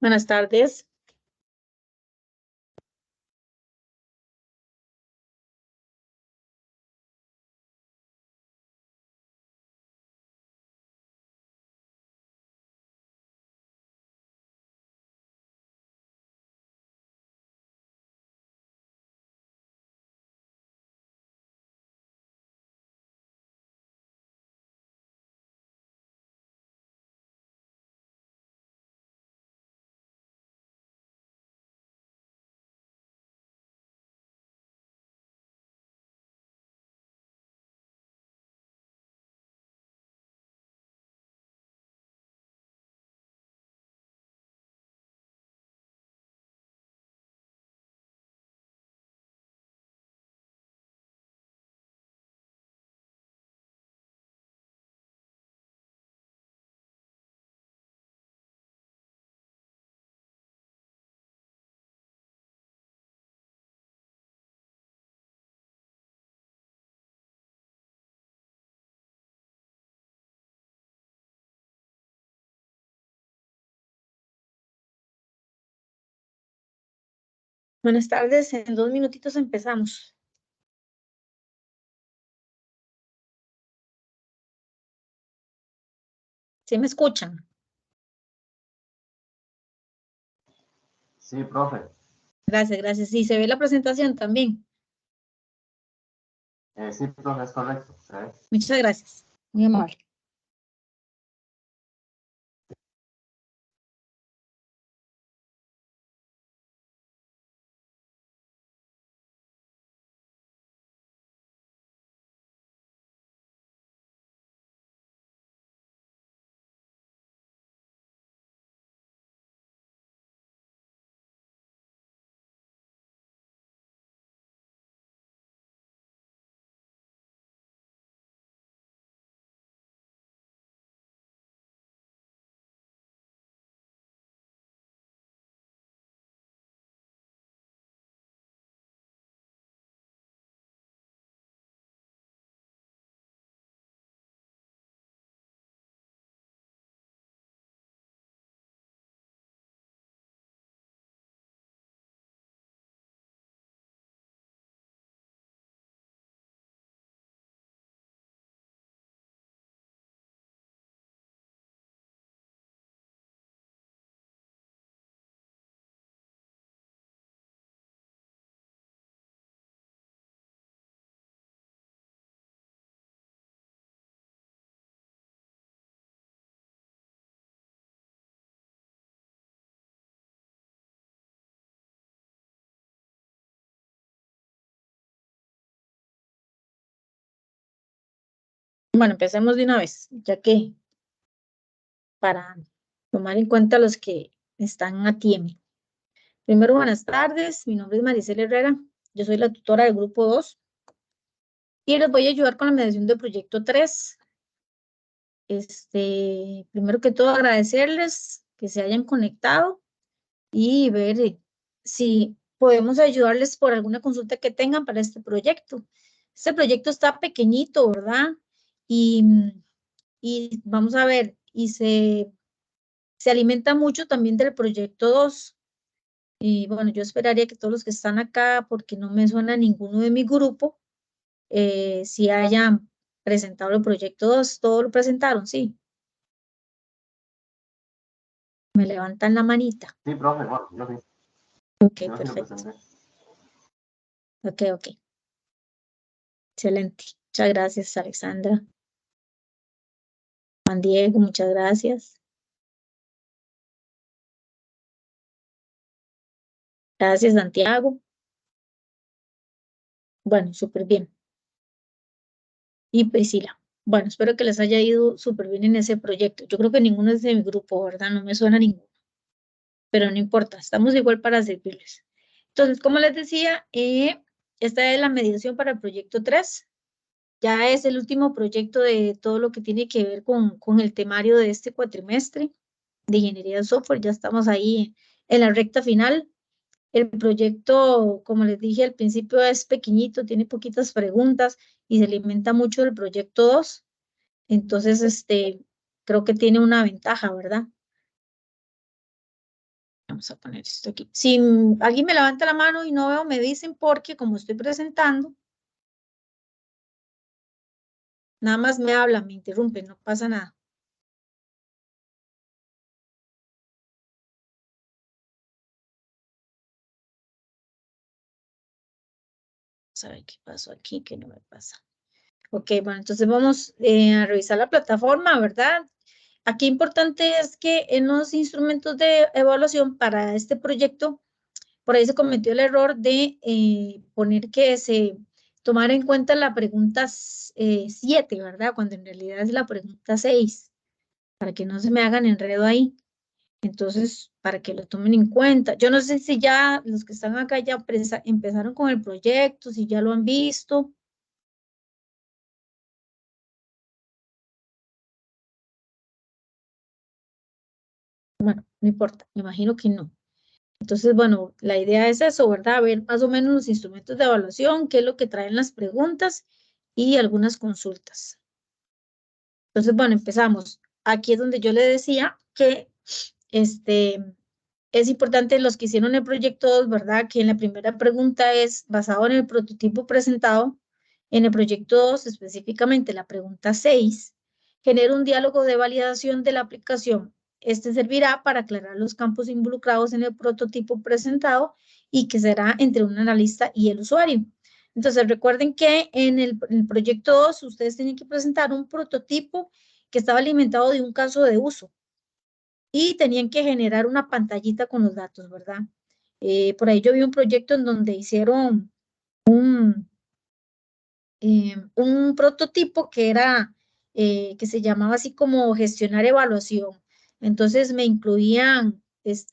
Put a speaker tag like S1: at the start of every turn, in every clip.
S1: Buenas tardes. Buenas tardes. En 2 minutitos empezamos. ¿Sí me escuchan?
S2: Sí, profe.
S1: Gracias, gracias. Sí, se ve la presentación también.
S2: Sí, profe, es correcto. ¿Sabes?
S1: Muchas gracias. Muy amable. Bueno, empecemos de una vez, ya que para tomar en cuenta los que están a tiempo. Primero, buenas tardes. Mi nombre es Maricela Herrera. Yo soy la tutora del grupo 2 y les voy a ayudar con la mediación del proyecto 3. Primero que todo, agradecerles que se hayan conectado y ver si podemos ayudarles por alguna consulta que tengan para este proyecto. Este proyecto está pequeñito, ¿verdad? Y, y vamos a ver, y se alimenta mucho también del proyecto 2. Y bueno, yo esperaría que todos los que están acá, porque no me suena ninguno de mi grupo, si hayan presentado el proyecto 2, todos lo presentaron, sí. Me levantan la manita.
S2: Sí, profe, bueno, yo sí.
S1: Ok,
S2: Yo sí lo
S1: perfecto.
S2: presenté.
S1: Ok, ok. Excelente. Muchas gracias, Alexandra. Juan Diego, muchas gracias. Gracias, Santiago. Bueno, súper bien. Y Priscila. Bueno, espero que les haya ido súper bien en ese proyecto. Yo creo que ninguno es de mi grupo, ¿verdad? No me suena ninguno, pero no importa, estamos igual para servirles. Entonces, como les decía, esta es la mediación para el proyecto 3. Ya es el último proyecto de todo lo que tiene que ver con el temario de este cuatrimestre de ingeniería de software. Ya estamos ahí en la recta final. El proyecto, como les dije al principio, es pequeñito, tiene poquitas preguntas y se alimenta mucho del proyecto 2. Entonces, creo que tiene una ventaja, ¿verdad? Vamos a poner esto aquí. Si alguien me levanta la mano y no veo, me dicen porque como estoy presentando, nada más me hablan, me interrumpen, no pasa nada. Vamos a ver qué pasó aquí, que no me pasa. Ok, bueno, entonces vamos a revisar la plataforma, ¿verdad? Aquí importante es que en los instrumentos de evaluación para este proyecto, por ahí se cometió el error de poner que se tomara en cuenta la pregunta 7, ¿verdad? Cuando en realidad es la pregunta 6, para que no se me hagan enredo ahí. Entonces, para que lo tomen en cuenta. Yo no sé si ya los que están acá ya empezaron con el proyecto, si ya lo han visto. Bueno, no importa, me imagino que no. Entonces, bueno, la idea es eso, ¿verdad? Ver más o menos los instrumentos de evaluación, qué es lo que traen las preguntas y algunas consultas. Entonces, bueno, empezamos. Aquí es donde yo le decía que es importante los que hicieron el proyecto 2, ¿verdad? Que en la primera pregunta es basado en el prototipo presentado. En el proyecto 2, específicamente la pregunta 6, genera un diálogo de validación de la aplicación. Este servirá para aclarar los campos involucrados en el prototipo presentado y que será entre un analista y el usuario. Entonces, recuerden que en el proyecto 2 ustedes tienen que presentar un prototipo que estaba alimentado de un caso de uso y tenían que generar una pantallita con los datos, ¿verdad? Por ahí yo vi un proyecto en donde hicieron un prototipo que era, que se llamaba así como gestionar evaluación. Entonces me incluían,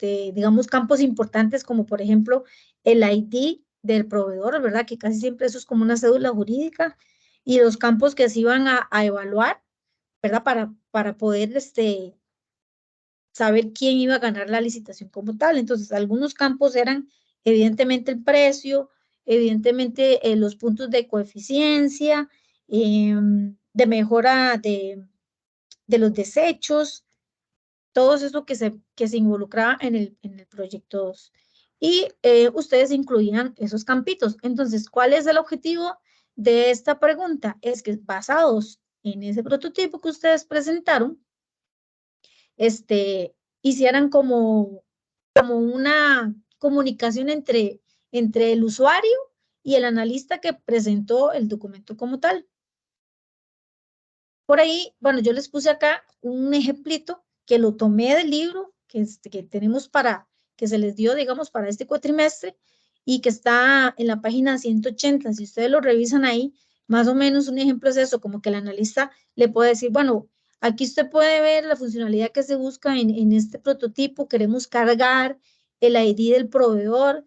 S1: digamos, campos importantes como por ejemplo el ID del proveedor, ¿verdad? Que casi siempre eso es como una cédula jurídica y los campos que se iban a evaluar, ¿verdad? Para poder, saber quién iba a ganar la licitación como tal. Entonces, algunos campos eran evidentemente el precio, evidentemente los puntos de coeficiencia, de mejora de los desechos, todo eso que se involucraba en el proyecto 2. Y ustedes incluían esos campitos. Entonces, ¿cuál es el objetivo de esta pregunta? Es que basados en ese prototipo que ustedes presentaron, hicieran como una comunicación entre el usuario y el analista que presentó el documento como tal. Por ahí, bueno, yo les puse acá un ejemplito que lo tomé del libro que tenemos que se les dio, digamos, para este cuatrimestre y que está en la página 180. Si ustedes lo revisan ahí, más o menos un ejemplo es eso, como que el analista le puede decir, bueno, aquí usted puede ver la funcionalidad que se busca en este prototipo, queremos cargar el ID del proveedor,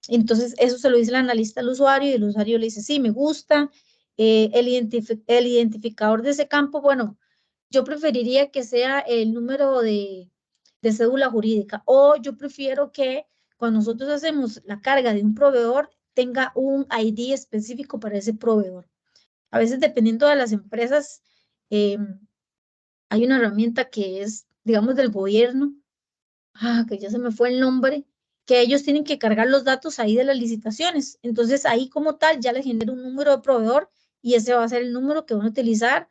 S1: entonces eso se lo dice el analista al usuario y el usuario le dice, sí, me gusta, el identificador de ese campo, bueno, yo preferiría que sea el número de cédula jurídica o yo prefiero que cuando nosotros hacemos la carga de un proveedor tenga un ID específico para ese proveedor. A veces dependiendo de las empresas, eh, hay una herramienta que es, digamos, del gobierno, que ya se me fue el nombre, que ellos tienen que cargar los datos ahí de las licitaciones. Entonces ahí como tal ya le genera un número de proveedor y ese va a ser el número que van a utilizar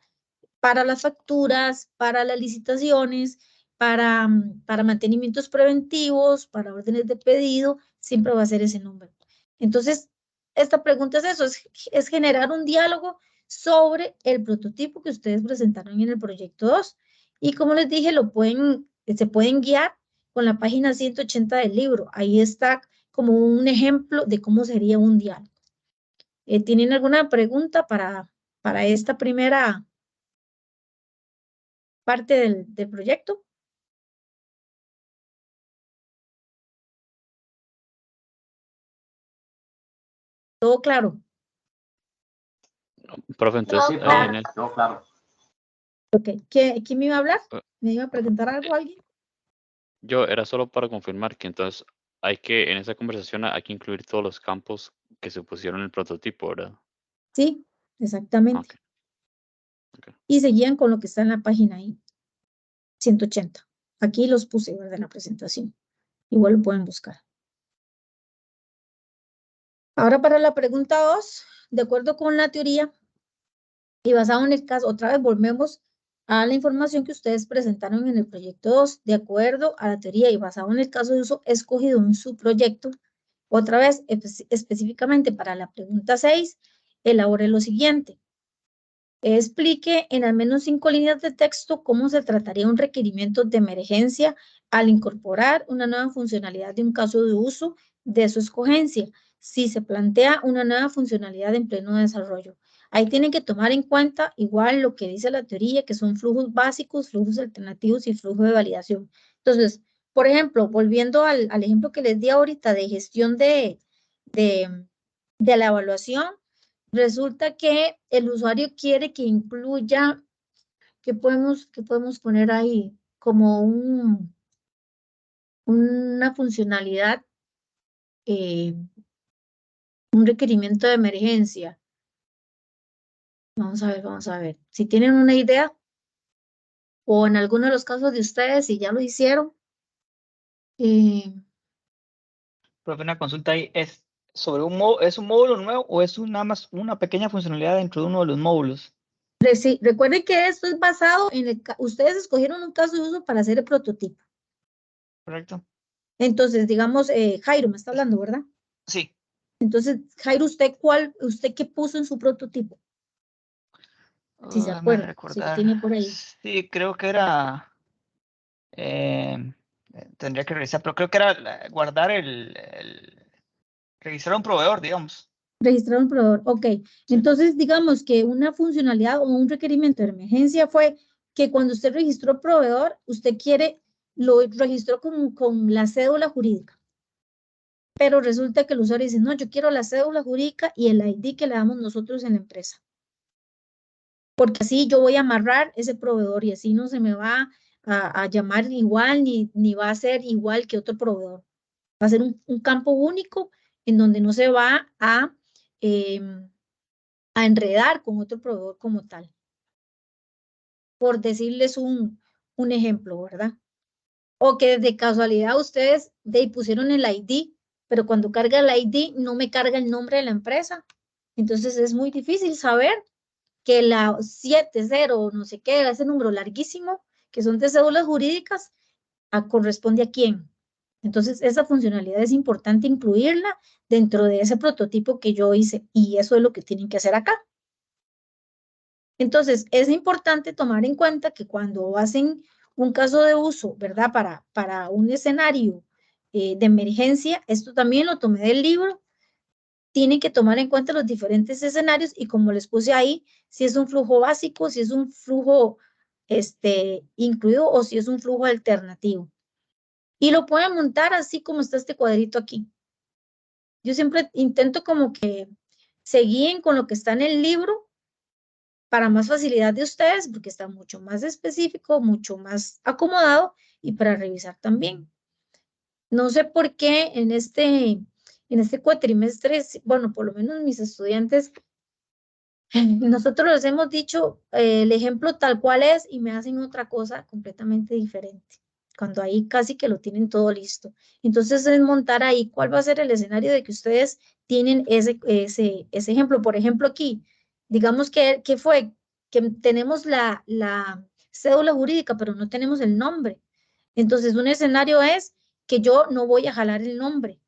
S1: para las facturas, para las licitaciones, para mantenimientos preventivos, para órdenes de pedido, siempre va a ser ese número. Entonces, esta pregunta es eso, es generar un diálogo sobre el prototipo que ustedes presentaron en el proyecto 2. Y como les dije, se pueden guiar con la página 180 del libro. Ahí está como un ejemplo de cómo sería un diálogo. ¿Tienen alguna pregunta para esta primera parte del proyecto? ¿Todo claro?
S3: Profe, entonces,
S2: Sí,
S3: ahí
S2: profe, quedó claro.
S1: Ok. ¿Quién me iba a hablar? ¿Me iba a preguntar algo alguien?
S3: yo era solo para confirmar que entonces en esa conversación hay que incluir todos los campos que se pusieron en el prototipo, ¿verdad?
S1: Sí, exactamente.
S3: Ok, ok.
S1: Y seguían con lo que está en la página ahí, 180. Aquí los puse, ¿verdad? En la presentación. Igual lo pueden buscar. Ahora para la pregunta 2, de acuerdo con la teoría y basado en el caso, otra vez volvemos a la información que ustedes presentaron en el proyecto 2, de acuerdo a la teoría y basado en el caso de uso escogido en su proyecto. Otra vez, específicamente para la pregunta 6, elabore lo siguiente. Explique en al menos 5 líneas de texto cómo se trataría un requerimiento de emergencia al incorporar una nueva funcionalidad de un caso de uso de su escogencia, si se plantea una nueva funcionalidad en pleno desarrollo. Ahí tienen que tomar en cuenta igual lo que dice la teoría, que son flujos básicos, flujos alternativos y flujo de validación. Entonces, por ejemplo, volviendo al ejemplo que les di ahorita de gestión de la evaluación, resulta que el usuario quiere que incluya, que podemos poner ahí? Como una funcionalidad, un requerimiento de emergencia. Vamos a ver. Si tienen una idea, o en alguno de los casos de ustedes, si ya lo hicieron,
S4: Profe, una consulta ahí, ¿es sobre es un módulo nuevo o es nada más una pequeña funcionalidad dentro de uno de los módulos?
S1: sí, recuerden que esto es basado en ustedes escogieron un caso de uso para hacer el prototipo.
S4: ¿Correcto?
S1: Entonces, digamos, Jairo me está hablando, ¿verdad?
S4: Sí.
S1: Entonces, Jairo, ¿usted qué puso en su prototipo? Si se
S4: Déjame
S1: acuerda, si lo tiene
S4: recordar.
S1: por ahí.
S4: Sí, creo que era... tendría que revisar, pero creo que era guardar registrar un proveedor, digamos.
S1: Registrar un proveedor, ok. Entonces, digamos que una funcionalidad o un requerimiento de emergencia fue que cuando usted registró proveedor, usted lo registró con la cédula jurídica. Pero resulta que el usuario dice, no, yo quiero la cédula jurídica y el ID que le damos nosotros en la empresa. Porque así yo voy a amarrar ese proveedor y así no se me va a llamar igual ni va a ser igual que otro proveedor. Va a ser un campo único en donde no se va a enredar con otro proveedor como tal. Por decirles un ejemplo, ¿verdad? O que de casualidad ustedes pusieron el ID, pero cuando carga el ID no me carga el nombre de la empresa. Entonces es muy difícil saber que la 70, no sé qué, ese número larguísimo, que son de cédulas jurídicas, corresponde a quién. Entonces, esa funcionalidad es importante incluirla dentro de ese prototipo que yo hice y eso es lo que tienen que hacer acá. Entonces, es importante tomar en cuenta que cuando hacen un caso de uso, ¿verdad? Para un escenario de emergencia, esto también lo tomé del libro, tienen que tomar en cuenta los diferentes escenarios y como les puse ahí, si es un flujo básico, si es un flujo incluido o si es un flujo alternativo. Y lo pueden montar así como está este cuadrito aquí. Yo siempre intento como que se guíen con lo que está en el libro para más facilidad de ustedes, porque está mucho más específico, mucho más acomodado y para revisar también. No sé por qué en este cuatrimestre, bueno, por lo menos mis estudiantes, nosotros les hemos dicho el ejemplo tal cual es y me hacen otra cosa completamente diferente, cuando ahí casi que lo tienen todo listo. Entonces es montar ahí cuál va a ser el escenario de que ustedes tienen ese ejemplo. Por ejemplo, aquí, digamos que fue que tenemos la cédula jurídica, pero no tenemos el nombre. Entonces un escenario es que yo no voy a jalar el nombre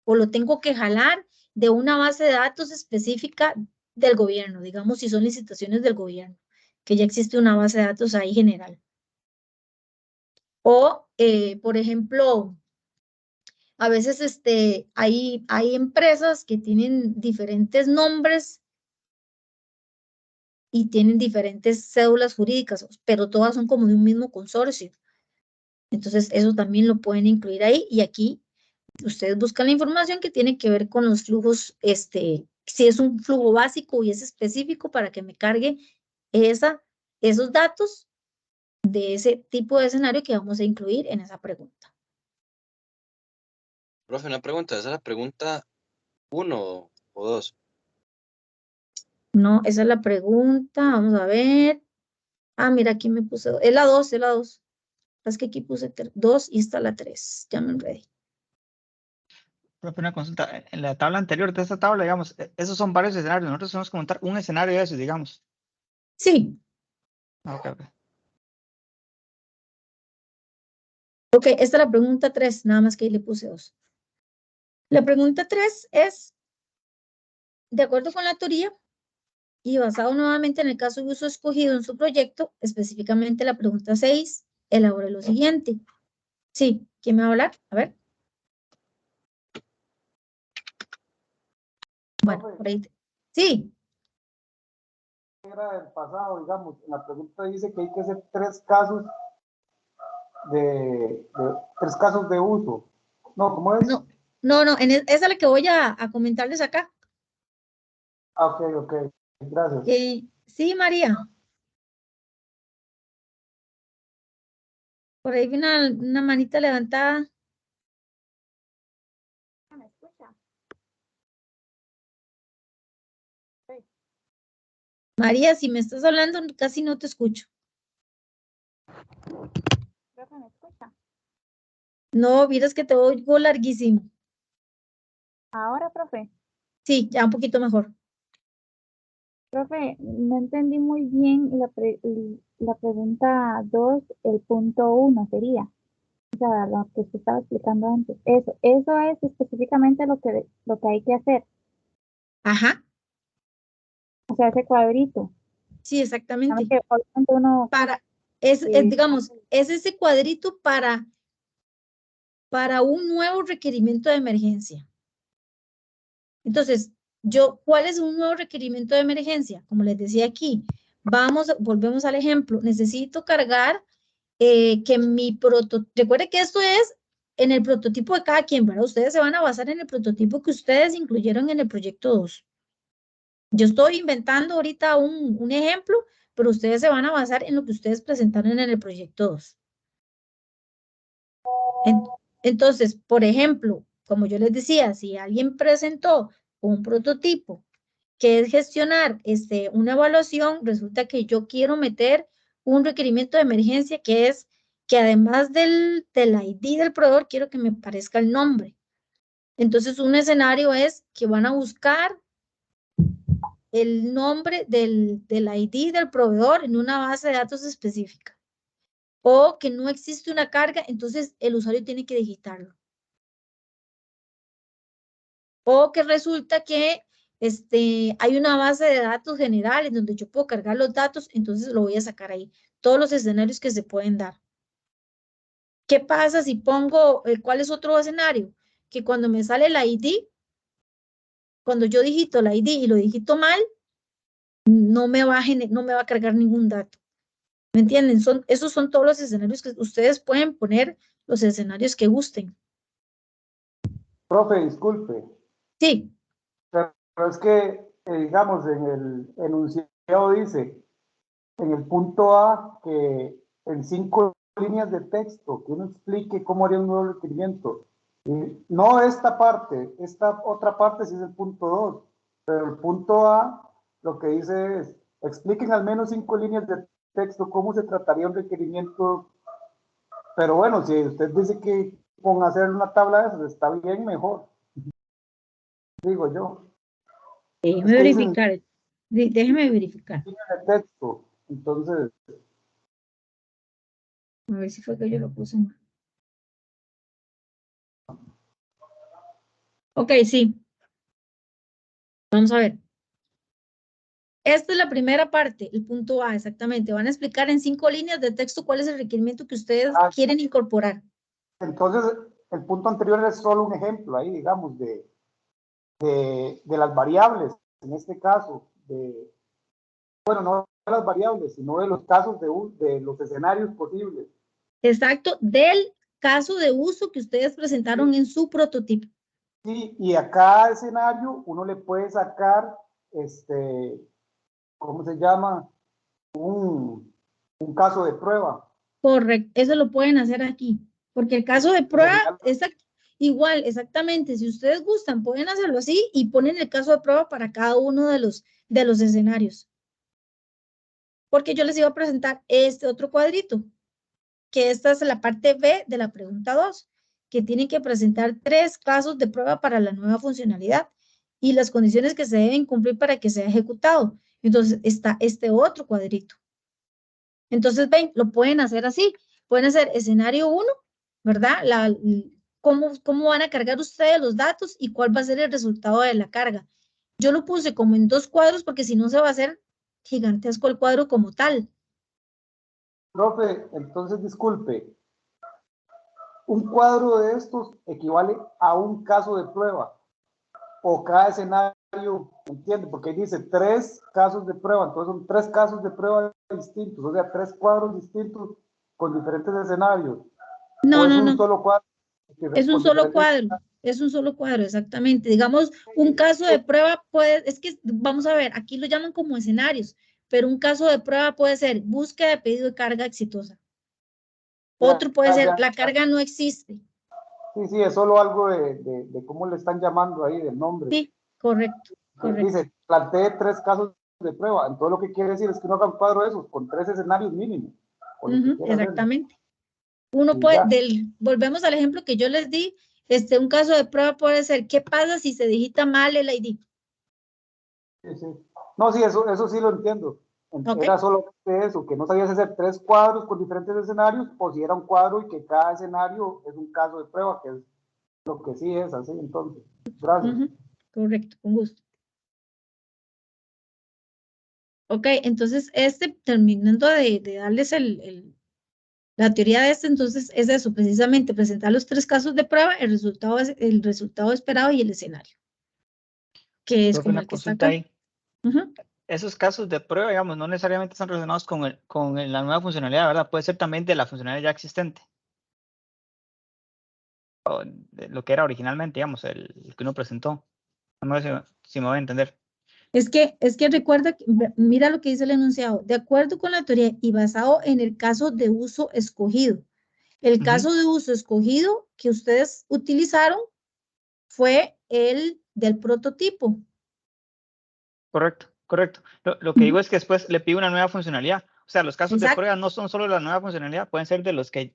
S1: o lo tengo que jalar de una base de datos específica del gobierno, digamos, si son licitaciones del gobierno, que ya existe una base de datos ahí general. O, por ejemplo, a veces hay empresas que tienen diferentes nombres y tienen diferentes cédulas jurídicas, pero todas son como de un mismo consorcio. Entonces, eso también lo pueden incluir ahí y aquí ustedes buscan la información que tiene que ver con los flujos, si es un flujo básico y es específico para que me cargue esos datos de ese tipo de escenario que vamos a incluir en esa pregunta.
S5: Profe, una pregunta, ¿esa es la pregunta 1 o 2?
S1: No, esa es la pregunta, vamos a ver. Ah, mira, aquí me puse, es la 2, Es que aquí puse 2 y está la 3. Ya me enredé.
S4: Profe, una consulta. En la tabla anterior de esta tabla, digamos, esos son varios escenarios. Nosotros tenemos que montar un escenario de esos, digamos.
S1: Sí.
S4: Ok, ok.
S1: Ok, esta es la pregunta 3, nada más que ahí le puse 2. La pregunta 3 es, de acuerdo con la teoría y basado nuevamente en el caso de uso escogido en su proyecto, específicamente la pregunta 6, elabore lo siguiente. Sí, ¿quién me va a hablar? A ver. Bueno, por ahí. Sí.
S6: Era del pasado, digamos, en la pregunta dice que hay que hacer 3 casos de 3 casos de uso. No, ¿cómo es?
S1: No, esa es la que voy a comentarles acá.
S6: Ah, ok, gracias.
S1: Sí, María. Por ahí vi una manita levantada. ¿Me escucha? Sí. María, si me estás hablando, casi no te escucho.
S7: Profe, ¿me escucha?
S1: No, vieras que te oigo larguísimo.
S7: Ahora, profe.
S1: Sí, ya un poquito mejor.
S7: Profe, no entendí muy bien la pregunta 2, el punto 1 sería. O sea, lo que usted estaba explicando antes. Eso es específicamente lo que hay que hacer.
S1: Ajá,
S7: O sea, ese cuadrito.
S1: sí, exactamente.
S7: Que obviamente uno
S1: Digamos, es ese cuadrito para un nuevo requerimiento de emergencia. Entonces, ¿cuál es un nuevo requerimiento de emergencia? Como les decía aquí, volvemos al ejemplo. Necesito cargar que mi prototipo, recuerde que esto es en el prototipo de cada quien, ¿verdad? Ustedes se van a basar en el prototipo que ustedes incluyeron en el proyecto 2. Yo estoy inventando ahorita un ejemplo, pero ustedes se van a basar en lo que ustedes presentaron en el proyecto 2. Entonces, por ejemplo, como yo les decía, si alguien presentó un prototipo que es gestionar una evaluación, resulta que yo quiero meter un requerimiento de emergencia que es que además del ID del proveedor, quiero que me aparezca el nombre. Entonces, un escenario es que van a buscar el nombre del ID del proveedor en una base de datos específica. O que no existe una carga, entonces el usuario tiene que digitarlo. O que resulta que hay una base de datos general en donde yo puedo cargar los datos, entonces lo voy a sacar ahí. Todos los escenarios que se pueden dar. ¿Qué pasa si pongo, cuál es otro escenario? Que cuando me sale el ID, cuando yo digito el ID y lo digito mal, no me va a cargar ningún dato. ¿Me entienden? Esos son todos los escenarios que ustedes pueden poner, los escenarios que gusten.
S6: Profe, disculpe.
S1: Sí.
S6: Pero es que, digamos, en el enunciado dice, en el punto A, que en 5 líneas de texto, que uno explique cómo haría un nuevo requerimiento. No esta parte, esta otra parte sí es el punto 2, pero el punto A lo que dice es, expliquen al menos 5 líneas de texto cómo se trataría un requerimiento. Pero bueno, si usted dice que con hacer una tabla de esas está bien, mejor. Digo yo.
S1: Déjeme verificar. Déjeme verificar.
S6: De texto, entonces.
S1: A ver si fue que yo lo puse mal. Ok, sí. Vamos a ver. Esta es la primera parte, el punto A, exactamente. Van a explicar en 5 líneas de texto cuál es el requerimiento que ustedes quieren incorporar.
S6: Entonces, el punto anterior es solo un ejemplo ahí, digamos, de las variables, en este caso, bueno, no de las variables, sino de los casos de los escenarios posibles.
S1: Exacto, del caso de uso que ustedes presentaron en su prototipo.
S6: Sí, y a cada escenario uno le puede sacar, ¿cómo se llama? Un caso de prueba.
S1: Correcto, eso lo pueden hacer aquí, porque el caso de prueba es igual, exactamente. Si ustedes gustan, pueden hacerlo así y ponen el caso de prueba para cada uno de los escenarios. Porque yo les iba a presentar este otro cuadrito. que esta es la parte B de la pregunta 2, que tienen que presentar 3 casos de prueba para la nueva funcionalidad y las condiciones que se deben cumplir para que sea ejecutado. Entonces está este otro cuadrito. Entonces, ven, lo pueden hacer así. Pueden hacer escenario 1, ¿verdad? ¿Cómo van a cargar ustedes los datos y cuál va a ser el resultado de la carga? Yo lo puse como en 2 cuadros porque si no se va a hacer gigantesco el cuadro como tal.
S6: Profe, entonces disculpe, un cuadro de estos equivale a un caso de prueba o cada escenario, ¿entiende? Porque dice 3 casos de prueba, entonces son 3 casos de prueba distintos, o sea, 3 cuadros distintos con diferentes escenarios.
S1: No,
S6: o es
S1: no,
S6: un
S1: no.
S6: solo cuadro.
S1: Es un
S6: con
S1: solo
S6: diferentes-
S1: cuadro. Es un solo cuadro, exactamente. Digamos, un caso de prueba puede, es que vamos a ver, aquí lo llaman como escenarios, pero un caso de prueba puede ser búsqueda de pedido de carga exitosa. Otro puede ser, la carga no existe.
S6: Sí, sí, es solo algo de cómo le están llamando ahí, del nombre.
S1: Sí, correcto, correcto.
S6: Dice, plantee 3 casos de prueba. Entonces lo que quiere decir es que uno haga un cuadro de esos con 3 escenarios mínimos. o lo que quiera hacer.
S1: Exactamente. Uno
S6: Y
S1: puede,
S6: ya.
S1: volvemos al ejemplo que yo les di, un caso de prueba puede ser, ¿qué pasa si se digita mal el ID?
S6: Sí, sí. No, sí, eso sí lo entiendo.
S1: Ok.
S6: Era solo eso, que no sabías hacer 3 cuadros con diferentes escenarios, o si era un cuadro y que cada escenario es un caso de prueba, que es lo que sí es así, entonces. Gracias.
S1: Correcto, con gusto. Ok, entonces terminando de darles la teoría de entonces es eso, precisamente presentar los 3 casos de prueba, el resultado esperado y el escenario, que es
S4: Profe,
S1: como
S4: una
S1: el que está
S4: consulta
S1: acá.
S4: ahí. Esos casos de prueba, digamos, no necesariamente están relacionados con la nueva funcionalidad, ¿verdad? Puede ser también de la funcionalidad ya existente. O de lo que era originalmente, digamos, el que uno presentó. No sé si me voy a entender.
S1: Es que recuerda, mira lo que dice el enunciado, de acuerdo con la teoría y basado en el caso de uso escogido. El caso de uso escogido que ustedes utilizaron fue el del prototipo.
S4: Correcto, correcto. Lo que digo es que después le pido una nueva funcionalidad. O sea, los casos de
S1: Exacto.
S4: prueba no son solo la nueva funcionalidad, pueden ser de los que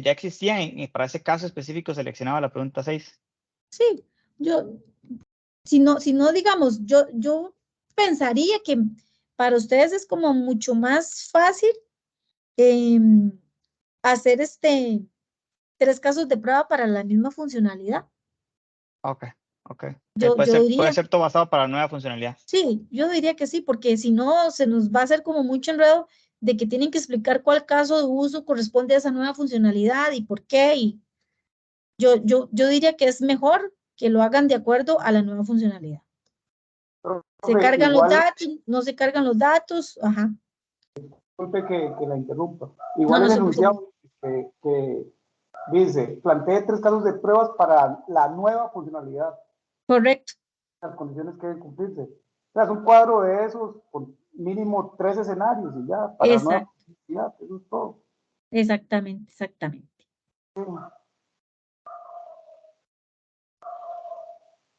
S4: ya existían y para ese caso específico seleccionaba la pregunta 6.
S1: Sí, si no, digamos, yo pensaría que para ustedes es como mucho más fácil hacer 3 casos de prueba para la misma funcionalidad.
S4: Ok.
S1: Yo
S4: Puede
S1: diría,
S4: ser todo basado para la nueva funcionalidad.
S1: sí, yo diría que sí, porque si no, se nos va a hacer como mucho enredo de que tienen que explicar cuál caso de uso corresponde a esa nueva funcionalidad y por qué. Y yo diría que es mejor que lo hagan de acuerdo a la nueva funcionalidad. Se cargan los datos, no se cargan los datos, ajá.
S6: Disculpe que la interrumpa.
S1: No,
S6: Igual
S1: no
S6: el
S1: se preocupe.
S6: enunciado que dice, plantee 3 casos de pruebas para la nueva funcionalidad.
S1: Correcto.
S6: Las condiciones que deben cumplirse. O sea, es un cuadro de esos con mínimo 3 escenarios y ya, para la nueva funcionalidad, eso es todo.
S1: Exactamente.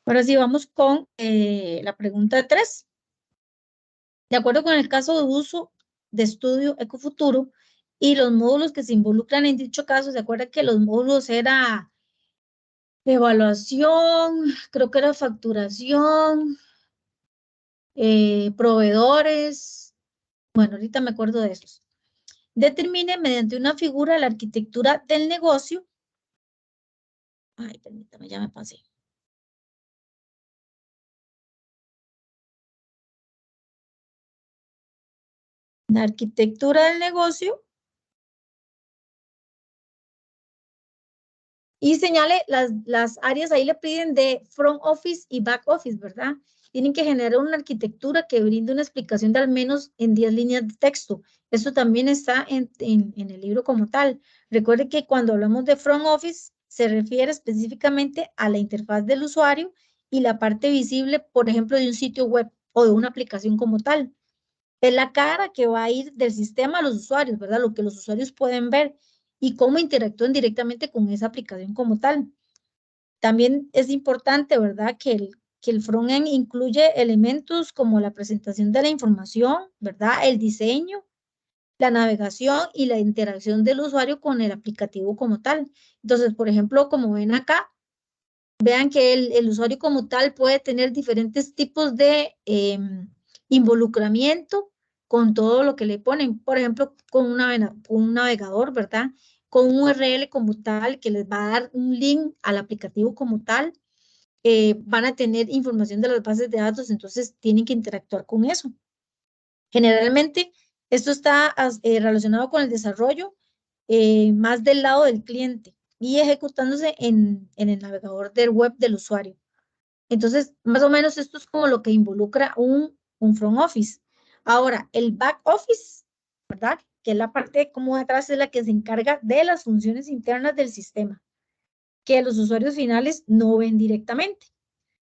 S1: Ahora sí, vamos con la pregunta 3. De acuerdo con el caso de uso de estudio Ecofuturo y los módulos que se involucran en dicho caso, ¿se acuerda que los módulos era evaluación, creo que era facturación, proveedores? Bueno, ahorita me acuerdo de esos. Determine mediante una figura la arquitectura del negocio. Ay, permítame, ya me pasé. La arquitectura del negocio y señale las áreas, ahí le piden de front office y back office, ¿verdad? Tienen que generar una arquitectura que brinde una explicación de al menos en 10 líneas de texto. Esto también está en el libro como tal. Recuerde que cuando hablamos de front office, se refiere específicamente a la interfaz del usuario y la parte visible, por ejemplo, de un sitio web o de una aplicación como tal. Es la cara que va a ir del sistema a los usuarios, ¿verdad? Lo que los usuarios pueden ver y cómo interactúan directamente con esa aplicación como tal. También es importante, ¿verdad? Que el front-end incluye elementos como la presentación de la información, ¿verdad? El diseño, la navegación y la interacción del usuario con el aplicativo como tal. Entonces, por ejemplo, como ven acá, vean que el usuario como tal puede tener diferentes tipos de involucramiento con todo lo que le ponen. Por ejemplo, con un navegador, ¿verdad? Con un URL como tal que les va a dar un link al aplicativo como tal. Van a tener información de las bases de datos, entonces tienen que interactuar con eso. Generalmente, esto está relacionado con el desarrollo más del lado del cliente y ejecutándose en el navegador del web del usuario. Entonces, más o menos esto es como lo que involucra un front office. Ahora, el back office, ¿verdad? Que es la parte como atrás es la que se encarga de las funciones internas del sistema, que los usuarios finales no ven directamente.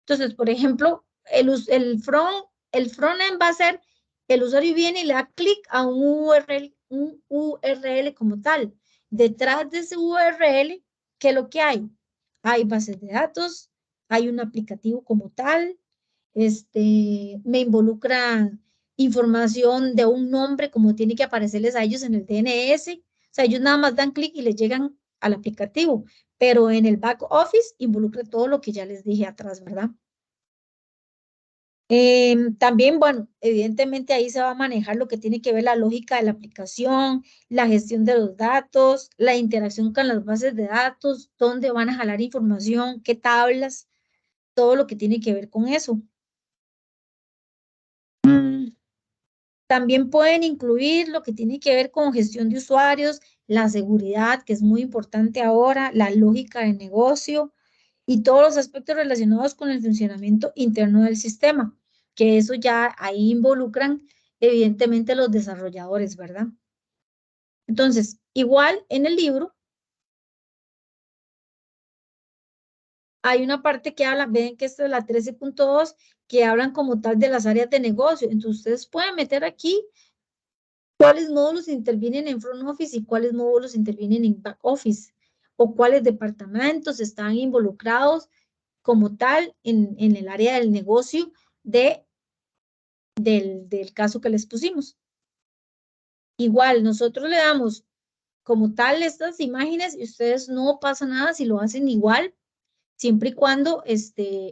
S1: Entonces, por ejemplo, el frontend va a ser, el usuario viene y le da clic a un URL como tal. Detrás de ese URL, ¿qué es lo que hay? Hay bases de datos, hay un aplicativo como tal, me involucra información de un nombre como tiene que aparecerles a ellos en el DNS. O sea, ellos nada más dan clic y les llegan al aplicativo, pero en el back office involucra todo lo que ya les dije atrás, ¿verdad? También, bueno, evidentemente ahí se va a manejar lo que tiene que ver la lógica de la aplicación, la gestión de los datos, la interacción con las bases de datos, dónde van a jalar información, qué tablas, todo lo que tiene que ver con eso. También pueden incluir lo que tiene que ver con gestión de usuarios, la seguridad, que es muy importante ahora, la lógica de negocio y todos los aspectos relacionados con el funcionamiento interno del sistema, que eso ya ahí involucran evidentemente los desarrolladores, ¿verdad? Entonces, igual en el libro hay una parte que habla, ven que esta es la 13.2, que hablan como tal de las áreas de negocio. Entonces, ustedes pueden meter aquí cuáles módulos intervienen en front office y cuáles módulos intervienen en back office, o cuáles departamentos están involucrados como tal en el área del negocio del caso que les pusimos. Igual, nosotros le damos como tal estas imágenes y ustedes no pasa nada si lo hacen igual, siempre y cuando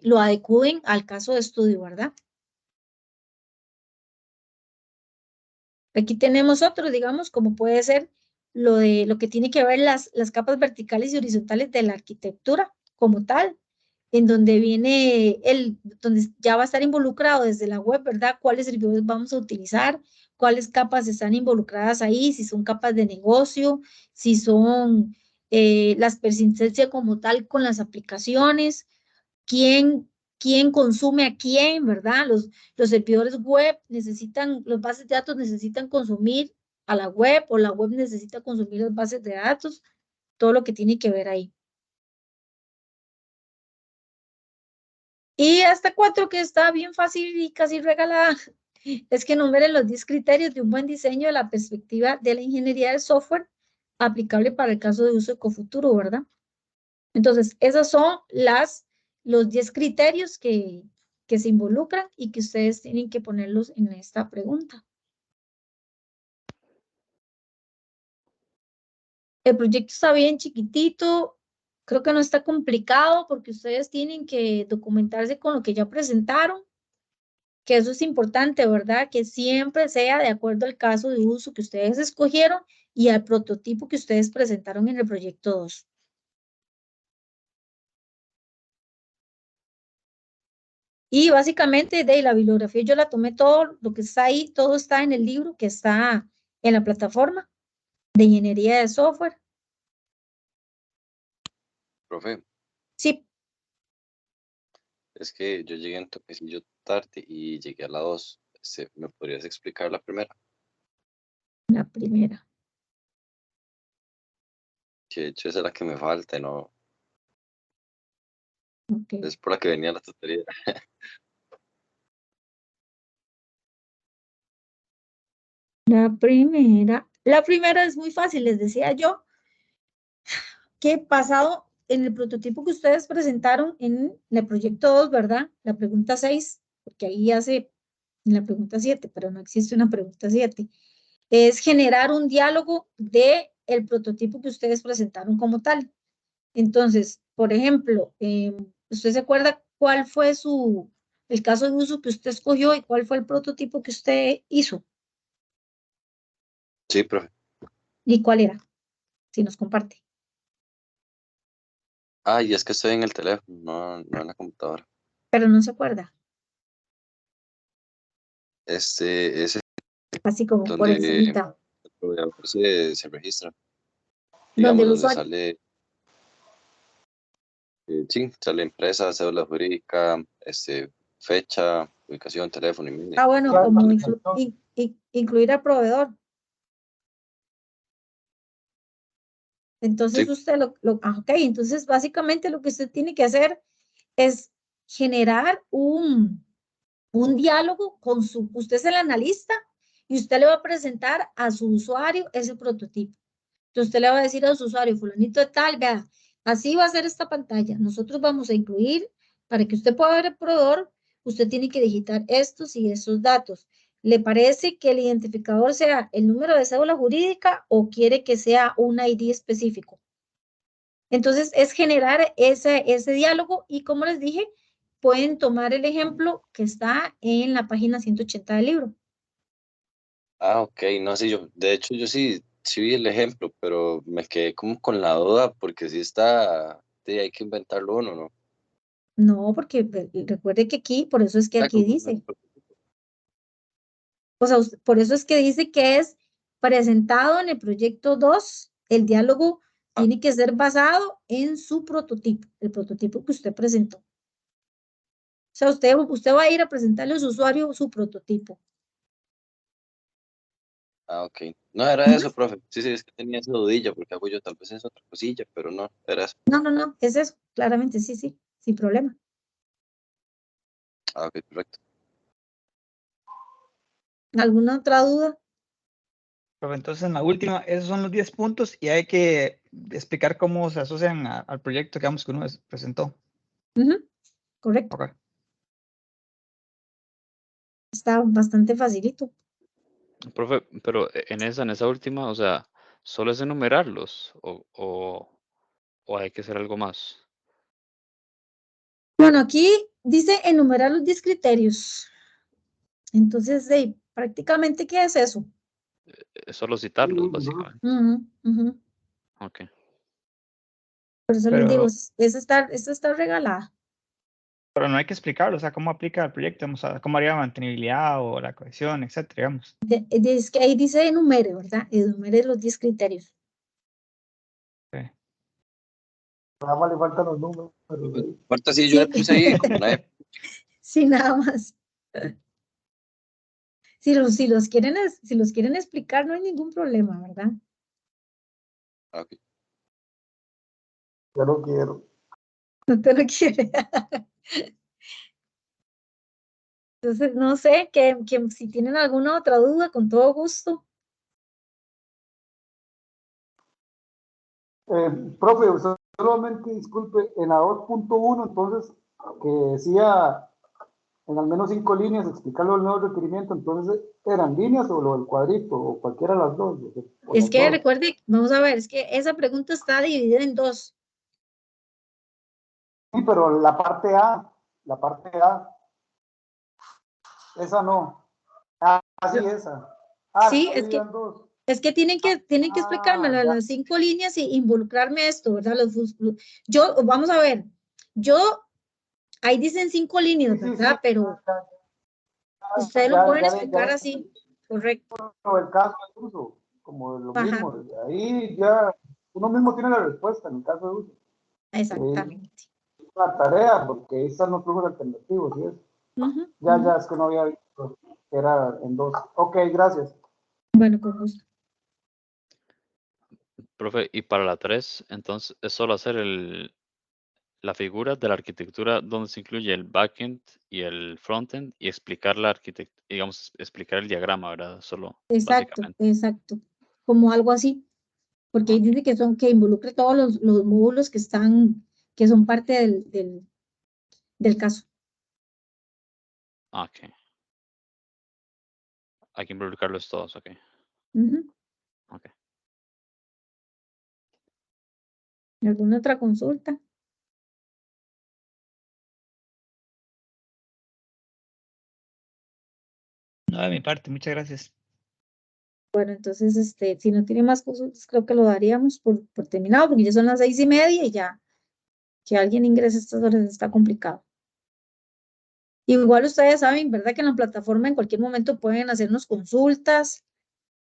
S1: lo adecúen al caso de estudio, ¿verdad? Aquí tenemos otro, digamos, como puede ser lo que tiene que ver las capas verticales y horizontales de la arquitectura como tal, en donde viene donde ya va a estar involucrado desde la web, ¿verdad? ¿Cuáles servidores vamos a utilizar? ¿Cuáles capas están involucradas ahí? Si son capas de negocio, si son las persistencias como tal con las aplicaciones, quién consume a quién, ¿verdad? Los servidores web necesitan, los bases de datos necesitan consumir a la web o la web necesita consumir las bases de datos, todo lo que tiene que ver ahí. Y hasta 4 que está bien fácil y casi regalada, es que enumeren los 10 criterios de un buen diseño de la perspectiva de la ingeniería del software aplicable para el caso de uso ecofuturo, ¿verdad? Entonces, esos son los 10 criterios que se involucran y que ustedes tienen que ponerlos en esta pregunta. El proyecto está bien chiquitito, creo que no está complicado porque ustedes tienen que documentarse con lo que ya presentaron, que eso es importante, ¿verdad? Que siempre sea de acuerdo al caso de uso que ustedes escogieron y al prototipo que ustedes presentaron en el proyecto 2. Y básicamente de la bibliografía yo la tomé todo, lo que está ahí, todo está en el libro que está en la plataforma de ingeniería de software.
S5: Profe,
S1: Sí,
S5: es que yo llegué un toquecillo tarde y llegué a la 2. ¿Me podrías explicar la primera?
S1: la primera.
S5: Que de hecho esa es la que me falta, ¿no?
S1: Okay.
S5: Es por la que venía la tutoría.
S1: La primera es muy fácil, les decía yo, que basado en el prototipo que ustedes presentaron en el proyecto 2, ¿verdad? La pregunta 6, porque ahí hace en la pregunta 7, pero no existe una pregunta 7. es generar un diálogo de el prototipo que ustedes presentaron como tal. Entonces, por ejemplo, ¿usted se acuerda cuál fue el caso de uso que usted escogió y cuál fue el prototipo que usted hizo?
S5: Sí, profe.
S1: ¿Y cuál era? Si nos comparte.
S5: Ah, y es que estoy en el teléfono, no en la computadora.
S1: Pero no se acuerda.
S5: Ese
S1: Así como por
S5: donde
S1: encimita.
S5: el proveedor se registra,
S1: Donde
S5: digamos,
S1: el
S5: donde
S1: usuario.
S5: sale, sí, sale empresa, cédula jurídica, fecha, ubicación, teléfono, email.
S1: Ah, bueno,
S6: Ya,
S1: como
S6: ya.
S1: incluir al proveedor. Entonces
S5: Sí.
S1: usted ok, entonces básicamente lo que usted tiene que hacer es generar un diálogo con usted es el analista y usted le va a presentar a su usuario ese prototipo. Entonces usted le va a decir a su usuario, fulanito de tal, vea, así va a ser esta pantalla. Nosotros vamos a incluir, para que usted pueda ver el proveedor, usted tiene que digitar estos y estos datos. ¿Le parece que el identificador sea el número de cédula jurídica o quiere que sea un ID específico? Entonces, es generar ese diálogo y como les dije, pueden tomar el ejemplo que está en la página 180 del libro.
S5: Ah, ok, no sé, de hecho, yo sí vi el ejemplo, pero me quedé como con la duda porque sí está, sí, hay que inventarlo uno, ¿no?
S1: No, porque recuerde que aquí, por eso es que
S5: Ah,
S1: aquí dice, o sea, por eso es que dice que es presentado en el proyecto 2, el diálogo
S5: ah,
S1: tiene que ser basado en su prototipo, el prototipo que usted presentó. O sea, usted va a ir a presentarle a su usuario su prototipo.
S5: ok. No era
S1: Ujú.
S5: eso, profe. Sí, es que tenía esa dudilla porque hago yo tal vez es otra cosilla, pero no, era eso.
S1: No, es eso, claramente, sí, sin problema.
S5: Ah, ok, perfecto.
S1: ¿Alguna otra duda?
S4: Pero entonces en la última, esos son los 10 puntos y hay que explicar cómo se asocian al proyecto que uno presentó.
S1: Ujú, correcto,
S4: Ok.
S1: está bastante facilito.
S3: Profe, pero en esa última, o sea, ¿solo es enumerarlos o hay que hacer algo más?
S1: Bueno, aquí dice enumerar los 10 criterios. Entonces, prácticamente, ¿qué es eso?
S3: Es solo citarlos, básicamente.
S1: Ujú, ujú.
S3: Ok.
S1: Por eso les digo,
S4: Pero,
S1: esta está regalada.
S4: pero no hay que explicarlo, o sea, cómo aplica el proyecto, o sea, cómo haría la mantenibilidad o la cohesión, etcétera, digamos.
S1: Es que ahí dice enumere, ¿verdad? Enumere los 10 criterios.
S4: Sí.
S6: Nada más le faltan los números. Ahí.
S5: Aparte, sí, yo le
S1: Sí,
S5: puse ahí como una F.
S1: sí, nada más. Si los quieren explicar, no hay ningún problema, ¿verdad?
S5: Ah, ok.
S6: Ya lo quiero.
S1: No te lo quiere. Entonces, no sé, que si tienen alguna otra duda, con todo gusto.
S6: Profe, usted solamente disculpe, en la 2.1, entonces, que decía en al menos 5 líneas explicarlo el nuevo requerimiento, entonces, ¿eran líneas o lo del cuadrito, o cualquiera de las dos? O
S1: Es
S6: las
S1: que
S6: dos.
S1: recuerde, vamos a ver, es que esa pregunta está dividida en dos.
S6: Sí, pero la parte A, esa no. Ah, sí, esa. Ah,
S1: Sí,
S6: está dividida en dos.
S1: es que tienen que explicármelo en
S6: Ya,
S1: las 5 líneas y involucrarme a esto, ¿verdad? Yo, vamos a ver, yo, ahí dicen 5 líneas,
S6: sí,
S1: ¿verdad? Pero ustedes lo
S6: ya,
S1: pueden explicar
S6: ya,
S1: así, correcto.
S6: el caso de uso, como lo
S1: Ajá,
S6: mismo. Ahí ya uno mismo tiene la respuesta en el caso de uso.
S1: exactamente.
S6: Una tarea, porque ahí están los flujos alternativos, ¿sí es?
S1: Ujú,
S6: Ya,
S1: ujú.
S6: es que no había visto que era en dos. Ok, gracias.
S1: Bueno, con gusto.
S3: Profe, y para la 3, entonces es solo hacer la figura de la arquitectura donde se incluye el backend y el frontend y explicar la arquitectura, digamos, explicar el diagrama, ¿verdad? Solo,
S1: Exacto,
S3: básicamente.
S1: exacto. Como algo así, porque ahí dice que involucre todos los módulos que son parte del caso.
S3: Ah, ok. Hay que involucrarlos todos, ok.
S1: Ujú.
S3: Ok.
S1: ¿Alguna otra consulta?
S4: No, de mi parte, muchas gracias.
S1: Bueno, entonces, si no tiene más consultas, creo que lo daríamos por terminado, porque ya son las 6:30 y ya que alguien ingrese a estas horas está complicado. Igual ustedes saben, ¿verdad? Que en la plataforma en cualquier momento pueden hacernos consultas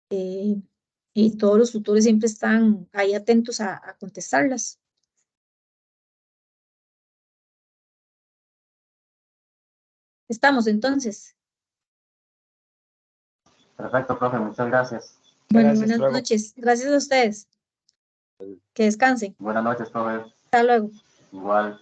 S1: y todos los tutores siempre están ahí atentos a contestarlas. Estamos entonces.
S2: Perfecto, profe, muchas gracias.
S1: Bueno,
S4: Gracias,
S1: buenas
S4: luego.
S1: noches. Gracias a ustedes. Que descansen.
S2: Buenas noches, profe.
S1: Hasta luego.
S2: Igual.